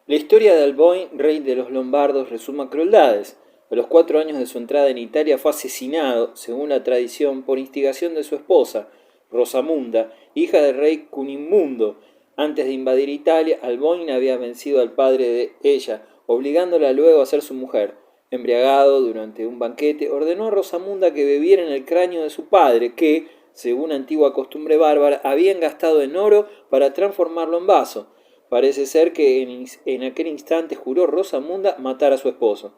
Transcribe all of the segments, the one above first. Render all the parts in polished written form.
La historia de Alboin, rey de los lombardos, resuma crueldades. A los 4 años de su entrada en Italia fue asesinado, según la tradición, por instigación de su esposa, Rosamunda, hija del rey Cunimundo. Antes de invadir Italia, Alboin había vencido al padre de ella, obligándola luego a ser su mujer. Embriagado durante un banquete, ordenó a Rosamunda que bebiera en el cráneo de su padre, que, según antigua costumbre bárbara, habían gastado en oro para transformarlo en vaso. Parece ser que en aquel instante juró Rosamunda matar a su esposo.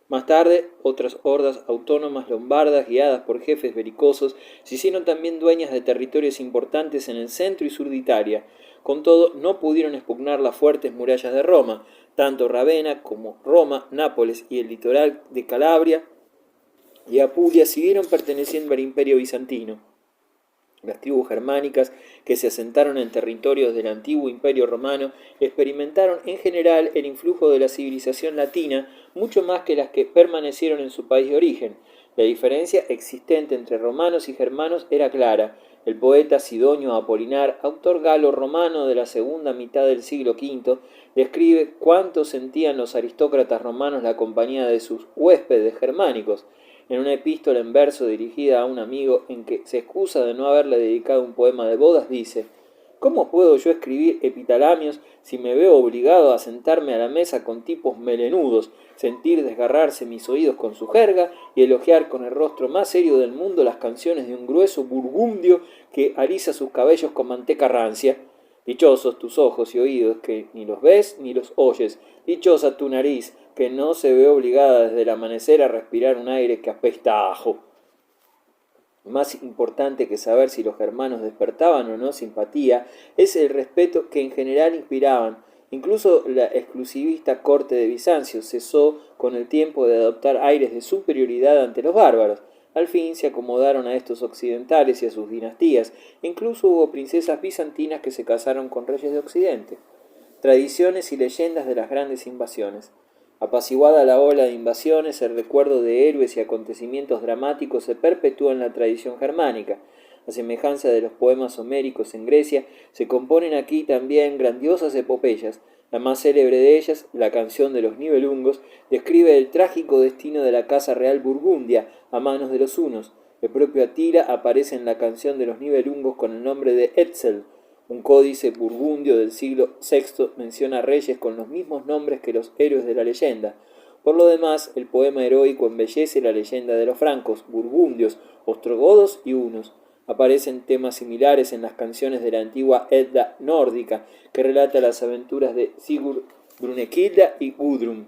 Más tarde, otras hordas autónomas lombardas, guiadas por jefes belicosos, se hicieron también dueñas de territorios importantes en el centro y sur de Italia. Con todo, no pudieron expugnar las fuertes murallas de Roma. Tanto Ravenna como Roma, Nápoles y el litoral de Calabria y Apulia siguieron perteneciendo al imperio bizantino. Las tribus germánicas que se asentaron en territorios del antiguo imperio romano experimentaron en general el influjo de la civilización latina mucho más que las que permanecieron en su país de origen. La diferencia existente entre romanos y germanos era clara. El poeta Sidonio Apolinar, autor galo-romano de la segunda mitad del siglo V, describe cuánto sentían los aristócratas romanos la compañía de sus huéspedes germánicos en una epístola en verso dirigida a un amigo en que se excusa de no haberle dedicado un poema de bodas, dice: ¿Cómo puedo yo escribir epitalamios si me veo obligado a sentarme a la mesa con tipos melenudos, sentir desgarrarse mis oídos con su jerga y elogiar con el rostro más serio del mundo las canciones de un grueso burgundio que alisa sus cabellos con manteca rancia? Dichosos tus ojos y oídos, que ni los ves ni los oyes. Dichosa tu nariz, que no se ve obligada desde el amanecer a respirar un aire que apesta a ajo. Más importante que saber si los germanos despertaban o no simpatía es el respeto que en general inspiraban. Incluso la exclusivista corte de Bizancio cesó con el tiempo de adoptar aires de superioridad ante los bárbaros. Al fin se acomodaron a estos occidentales y a sus dinastías. Incluso hubo princesas bizantinas que se casaron con reyes de Occidente. Tradiciones y leyendas de las grandes invasiones. Apaciguada la ola de invasiones, el recuerdo de héroes y acontecimientos dramáticos se perpetúa en la tradición germánica. A semejanza de los poemas homéricos en Grecia, se componen aquí también grandiosas epopeyas. La más célebre de ellas, la canción de los Nibelungos, describe el trágico destino de la casa real burgundia a manos de los hunos. El propio Atila aparece en la canción de los Nibelungos con el nombre de Etzel. Un códice burgundio del siglo VI menciona reyes con los mismos nombres que los héroes de la leyenda. Por lo demás, el poema heroico embellece la leyenda de los francos, burgundios, ostrogodos y hunos. Aparecen temas similares en las canciones de la antigua Edda nórdica, que relata las aventuras de Sigurd, Brunekilda y Gudrun.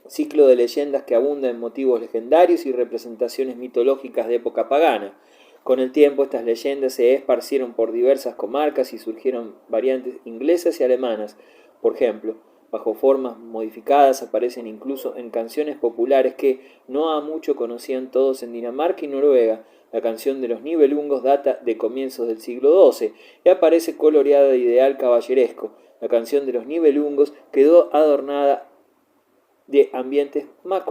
Ciclo de leyendas que abunda en motivos legendarios y representaciones mitológicas de época pagana. Con el tiempo estas leyendas se esparcieron por diversas comarcas y surgieron variantes inglesas y alemanas. Por ejemplo, bajo formas modificadas aparecen incluso en canciones populares que no ha mucho conocían todos en Dinamarca y Noruega. La canción de los Nibelungos data de comienzos del siglo XII y aparece coloreada de ideal caballeresco. La canción de los Nibelungos quedó adornada de ambientes más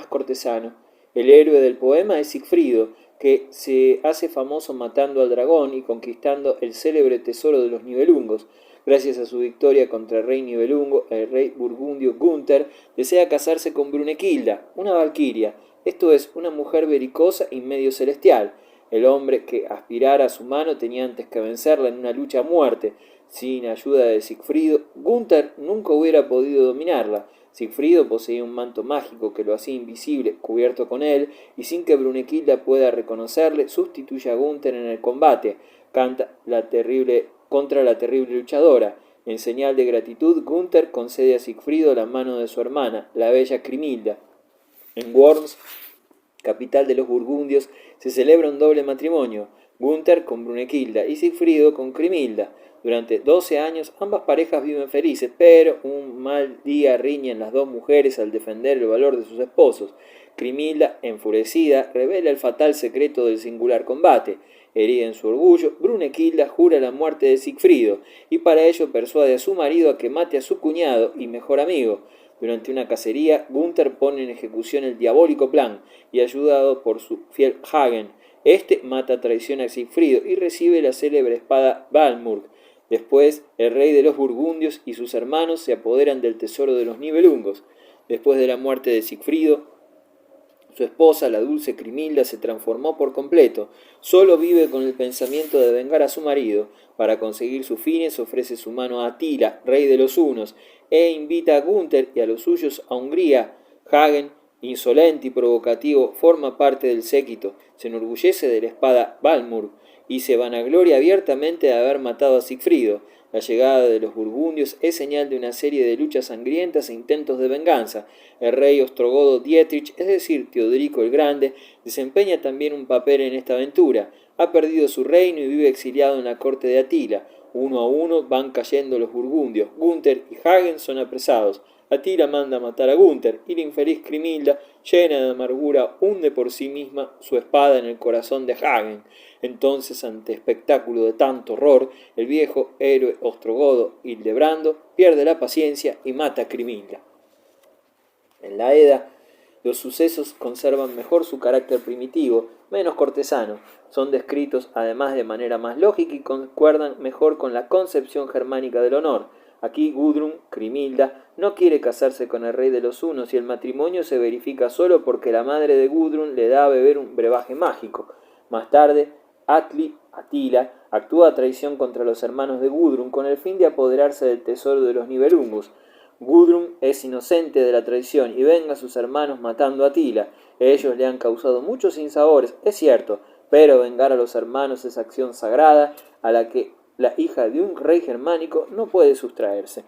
cortesanos. El héroe del poema es Sigfrido, que se hace famoso matando al dragón y conquistando el célebre tesoro de los Nibelungos. Gracias a su victoria contra el rey Nibelungo, el rey burgundio Gunther desea casarse con Brunekilda, una valquiria, esto es, una mujer belicosa y medio celestial. El hombre que aspirara a su mano tenía antes que vencerla en una lucha a muerte. Sin ayuda de Sigfrido, Gunther nunca hubiera podido dominarla. Sigfrido poseía un manto mágico que lo hacía invisible, cubierto con él, y sin que Brunekilda pueda reconocerle, sustituye a Gunther en el combate. Canta contra la terrible luchadora. En señal de gratitud, Gunther concede a Sigfrido la mano de su hermana, la bella Crimilda. En Worms, capital de los burgundios, se celebra un doble matrimonio, Gunther con Brunekilda y Sigfrido con Crimilda. Durante 12 años ambas parejas viven felices, pero un mal día riñen las dos mujeres al defender el valor de sus esposos. Crimilda, enfurecida, revela el fatal secreto del singular combate. Herida en su orgullo, Brunekilda jura la muerte de Sigfrido, y para ello persuade a su marido a que mate a su cuñado y mejor amigo. Durante una cacería, Gunther pone en ejecución el diabólico plan, y ayudado por su fiel Hagen, este mata a traición a Sigfrido y recibe la célebre espada Valmurg. Después, el rey de los burgundios y sus hermanos se apoderan del tesoro de los Nibelungos. Después de la muerte de Sigfrido, su esposa, la dulce Crimilda, se transformó por completo. Solo vive con el pensamiento de vengar a su marido. Para conseguir sus fines ofrece su mano a Atila, rey de los hunos, e invita a Gunther y a los suyos a Hungría. Hagen, insolente y provocativo, forma parte del séquito. Se enorgullece de la espada Balmur y se vanagloria abiertamente de haber matado a Sigfrido. La llegada de los burgundios es señal de una serie de luchas sangrientas e intentos de venganza. El rey ostrogodo Dietrich, es decir, Teodorico el Grande, desempeña también un papel en esta aventura. Ha perdido su reino y vive exiliado en la corte de Atila. Uno a uno van cayendo los burgundios. Gunther y Hagen son apresados. Atila manda matar a Gunther y la infeliz Crimilda, llena de amargura, hunde por sí misma su espada en el corazón de Hagen. Entonces, ante espectáculo de tanto horror, el viejo héroe ostrogodo Hildebrando pierde la paciencia y mata a Crimilda. En la Edda, los sucesos conservan mejor su carácter primitivo, menos cortesano. Son descritos además de manera más lógica y concuerdan mejor con la concepción germánica del honor. Aquí Gudrun, Crimilda, no quiere casarse con el rey de los hunos y el matrimonio se verifica solo porque la madre de Gudrun le da a beber un brebaje mágico. Más tarde, Atila, actúa a traición contra los hermanos de Gudrun con el fin de apoderarse del tesoro de los Nibelungos. Gudrun es inocente de la traición y venga a sus hermanos matando a Atila. Ellos le han causado muchos sinsabores, es cierto, pero vengar a los hermanos es acción sagrada a la que la hija de un rey germánico no puede sustraerse.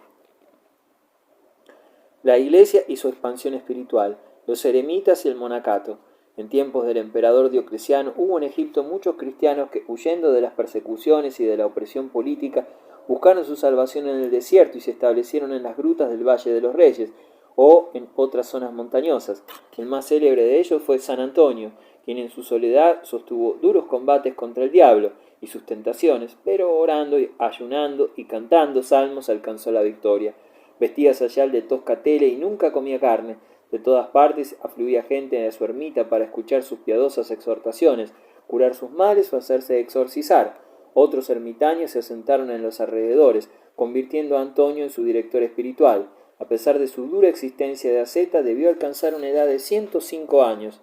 La Iglesia y su expansión espiritual, los eremitas y el monacato. En tiempos del emperador Diocleciano hubo en Egipto muchos cristianos que, huyendo de las persecuciones y de la opresión política, buscaron su salvación en el desierto y se establecieron en las grutas del Valle de los Reyes o en otras zonas montañosas. El más célebre de ellos fue San Antonio, quien en su soledad sostuvo duros combates contra el diablo y sus tentaciones, pero orando, ayunando y cantando salmos alcanzó la victoria. Vestía sayal de tosca tela y nunca comía carne. De todas partes afluía gente a su ermita para escuchar sus piadosas exhortaciones, curar sus males o hacerse exorcizar. Otros ermitaños se asentaron en los alrededores, convirtiendo a Antonio en su director espiritual. A pesar de su dura existencia de asceta, debió alcanzar una edad de 105 años.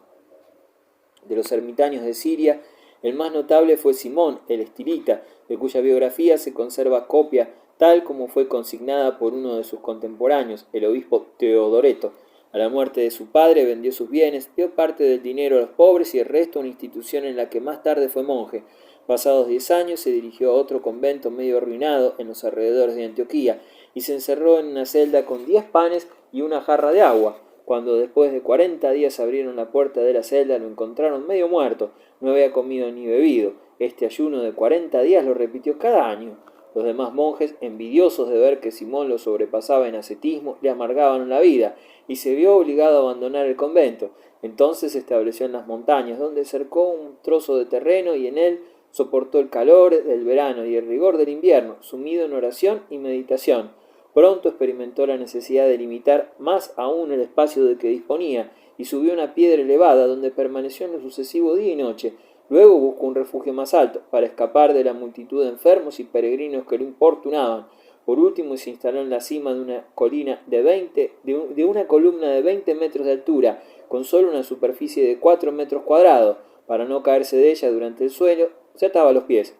De los ermitaños de Siria, el más notable fue Simón, el estilita, de cuya biografía se conserva copia, tal como fue consignada por uno de sus contemporáneos, el obispo Teodoreto. A la muerte de su padre vendió sus bienes, dio parte del dinero a los pobres y el resto a una institución en la que más tarde fue monje. Pasados 10 años se dirigió a otro convento medio arruinado en los alrededores de Antioquía y se encerró en una celda con 10 panes y una jarra de agua. Cuando después de 40 días abrieron la puerta de la celda lo encontraron medio muerto, no había comido ni bebido. Este ayuno de 40 días lo repitió cada año. Los demás monjes, envidiosos de ver que Simón lo sobrepasaba en ascetismo, le amargaban la vida y se vio obligado a abandonar el convento. Entonces se estableció en las montañas, donde cercó un trozo de terreno y en él soportó el calor del verano y el rigor del invierno, sumido en oración y meditación. Pronto experimentó la necesidad de limitar más aún el espacio de que disponía y subió a una piedra elevada donde permaneció en lo sucesivo día y noche. Luego buscó un refugio más alto para escapar de la multitud de enfermos y peregrinos que lo importunaban. Por último se instaló en la cima de una colina de una columna de 20 metros de altura, con solo una superficie de 4 metros cuadrados. Para no caerse de ella durante el sueño, se ataba los pies.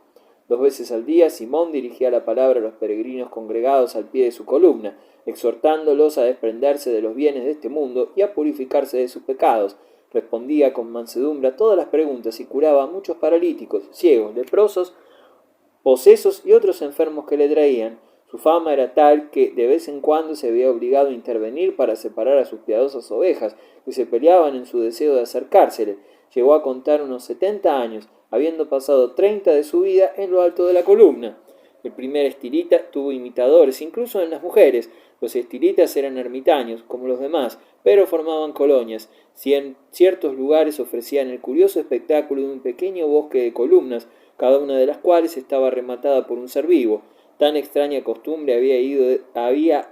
2 veces al día Simón dirigía la palabra a los peregrinos congregados al pie de su columna, exhortándolos a desprenderse de los bienes de este mundo y a purificarse de sus pecados. Respondía con mansedumbre a todas las preguntas y curaba a muchos paralíticos, ciegos, leprosos, posesos y otros enfermos que le traían. Su fama era tal que de vez en cuando se veía obligado a intervenir para separar a sus piadosas ovejas, que se peleaban en su deseo de acercársele. Llegó a contar unos 70 años, habiendo pasado 30 de su vida en lo alto de la columna. El primer estilita tuvo imitadores, incluso en las mujeres. Los estilitas eran ermitaños, como los demás, pero formaban colonias. En ciertos lugares ofrecían el curioso espectáculo de un pequeño bosque de columnas, cada una de las cuales estaba rematada por un ser vivo. Tan extraña costumbre había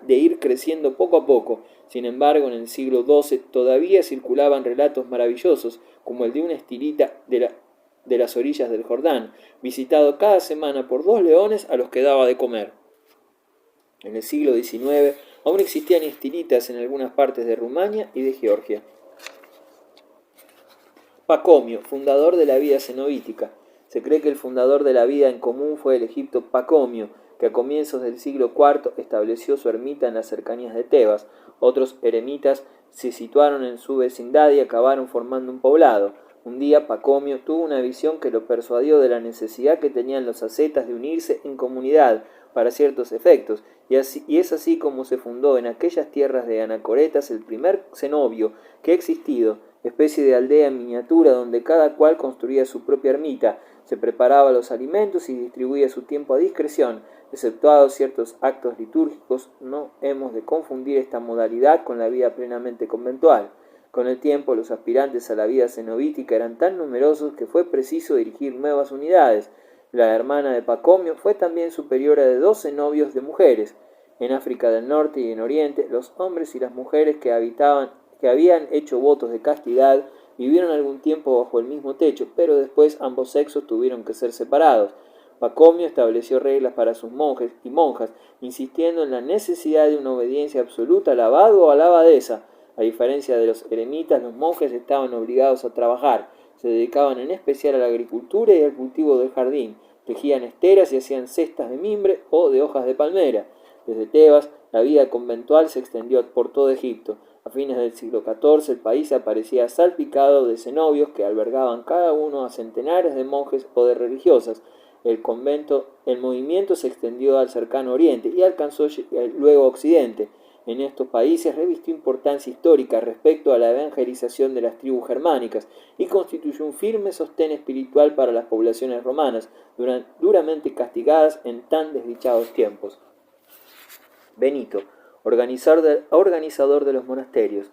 de ir creciendo poco a poco. Sin embargo, en el siglo XII todavía circulaban relatos maravillosos, como el de una estilita de las orillas del Jordán, visitado cada semana por 2 leones a los que daba de comer. En el siglo XIX aún existían estilitas en algunas partes de Rumania y de Georgia. Pacomio, fundador de la vida cenobítica. Se cree que el fundador de la vida en común fue el egipcio Pacomio, que a comienzos del siglo IV estableció su ermita en las cercanías de Tebas. Otros eremitas se situaron en su vecindad y acabaron formando un poblado. Un día Pacomio tuvo una visión que lo persuadió de la necesidad que tenían los ascetas de unirse en comunidad para ciertos efectos, y es así como se fundó en aquellas tierras de Anacoretas el primer cenobio que ha existido, especie de aldea en miniatura donde cada cual construía su propia ermita, se preparaba los alimentos y distribuía su tiempo a discreción, exceptuados ciertos actos litúrgicos. No hemos de confundir esta modalidad con la vida plenamente conventual. Con el tiempo, los aspirantes a la vida cenobítica eran tan numerosos que fue preciso dirigir nuevas unidades. La hermana de Pacomio fue también superiora de 12 novios de mujeres. En África del Norte y en Oriente, los hombres y las mujeres que habían hecho votos de castidad vivieron algún tiempo bajo el mismo techo, pero después ambos sexos tuvieron que ser separados. Pacomio estableció reglas para sus monjes y monjas, insistiendo en la necesidad de una obediencia absoluta al abad o a la abadesa. A diferencia de los eremitas, los monjes estaban obligados a trabajar. Se dedicaban en especial a la agricultura y al cultivo del jardín. Tejían esteras y hacían cestas de mimbre o de hojas de palmera. Desde Tebas, la vida conventual se extendió por todo Egipto. A fines del siglo XIV, el país aparecía salpicado de cenobios que albergaban cada uno a centenares de monjes o de religiosas. El movimiento se extendió al cercano Oriente y alcanzó luego Occidente. En estos países revistió importancia histórica respecto a la evangelización de las tribus germánicas y constituyó un firme sostén espiritual para las poblaciones romanas, duramente castigadas en tan desdichados tiempos. Benito, organizador de los monasterios.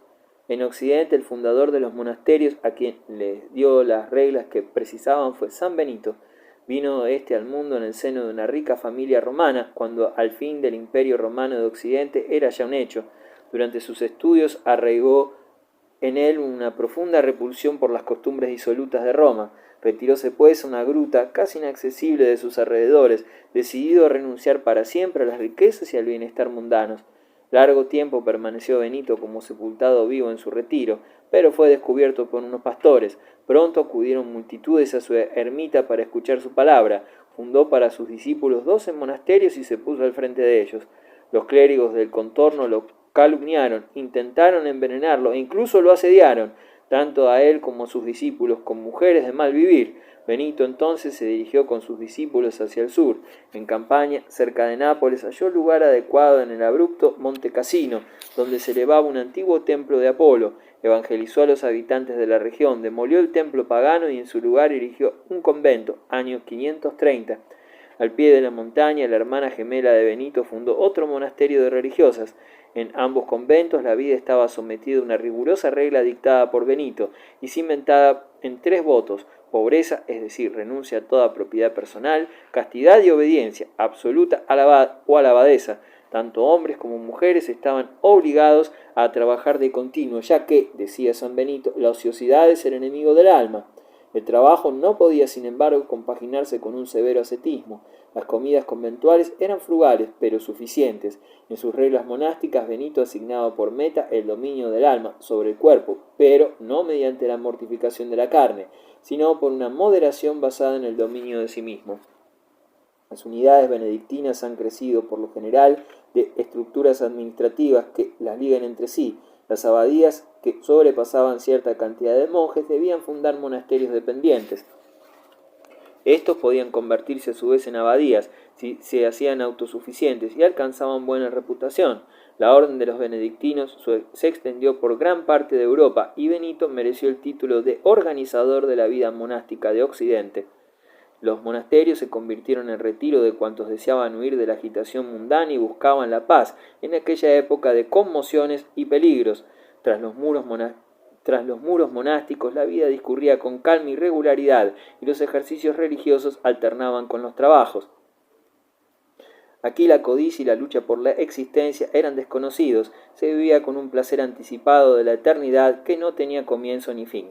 En Occidente, el fundador de los monasterios, a quien les dio las reglas que precisaban, fue San Benito. Vino este al mundo en el seno de una rica familia romana, cuando al fin del Imperio Romano de Occidente era ya un hecho. Durante sus estudios arraigó en él una profunda repulsión por las costumbres disolutas de Roma. Retiróse pues a una gruta casi inaccesible de sus alrededores, decidido a renunciar para siempre a las riquezas y al bienestar mundanos. Largo tiempo permaneció Benito como sepultado vivo en su retiro, pero fue descubierto por unos pastores. Pronto acudieron multitudes a su ermita para escuchar su palabra. Fundó para sus discípulos 12 monasterios y se puso al frente de ellos. Los clérigos del contorno lo calumniaron, intentaron envenenarlo e incluso lo asediaron, tanto a él como a sus discípulos, con mujeres de mal vivir. Benito entonces se dirigió con sus discípulos hacia el sur. En campaña, cerca de Nápoles, halló lugar adecuado en el abrupto Monte Cassino, donde se elevaba un antiguo templo de Apolo. Evangelizó a los habitantes de la región, demolió el templo pagano y en su lugar erigió un convento, año 530. Al pie de la montaña, la hermana gemela de Benito fundó otro monasterio de religiosas. En ambos conventos la vida estaba sometida a una rigurosa regla dictada por Benito y cimentada en 3 votos: pobreza, es decir, renuncia a toda propiedad personal; castidad y obediencia absoluta al abad o a la abadesa. Tanto hombres como mujeres estaban obligados a trabajar de continuo, ya que, decía San Benito, la ociosidad es el enemigo del alma. El trabajo no podía, sin embargo, compaginarse con un severo ascetismo. Las comidas conventuales eran frugales, pero suficientes. En sus reglas monásticas, Benito asignaba por meta el dominio del alma sobre el cuerpo, pero no mediante la mortificación de la carne, sino por una moderación basada en el dominio de sí mismo. Las unidades benedictinas han crecido, por lo general, de estructuras administrativas que las ligan entre sí. Las abadías, que sobrepasaban cierta cantidad de monjes, debían fundar monasterios dependientes. Estos podían convertirse a su vez en abadías si se hacían autosuficientes y alcanzaban buena reputación. La orden de los benedictinos se extendió por gran parte de Europa y Benito mereció el título de organizador de la vida monástica de Occidente. Los monasterios se convirtieron en retiro de cuantos deseaban huir de la agitación mundana y buscaban la paz en aquella época de conmociones y peligros. Tras los muros monásticos, la vida discurría con calma y regularidad y los ejercicios religiosos alternaban con los trabajos. Aquí la codicia y la lucha por la existencia eran desconocidos. Se vivía con un placer anticipado de la eternidad que no tenía comienzo ni fin.